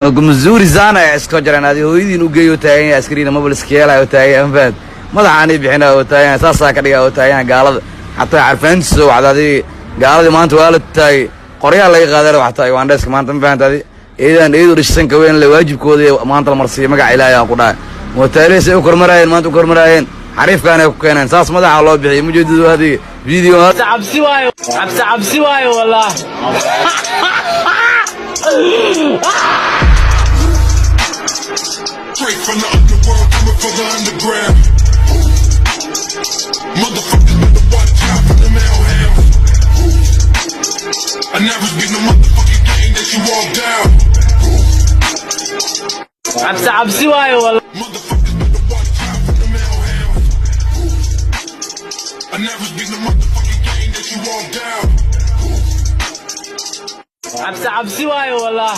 مزوري زانا اسكوجران هذه هويدين وجيو تاعين عسكريين ما بالسكيلا وتاعين فهد مدحاني بحنا وتاعين ساسا كدغا وتاعين قالد حتى عارفين سو عدادي قالد ما انت والد تاعي قريه لا يقادر حتى واندسك ما انت فهمت هذه اذا ايدو رشسن كوين لا واجبكودي ما انت المرسي مغا الهي اكو داي وتاليس او كرمراين ما انت كرمراين حريف كان ku keenan saas madaxa loo bixiyay mujeedadu hadii video cabsi waayo wallah Straight from the underworld, coming from the underground. Motherfuckers better watch out for the mailhounds. I never get no motherfucking game that you walk down. cabsi waayo wallah Motherfuckers better watch out for the mailhounds. I never get no motherfucking game that you walk down. cabsi waayo wallah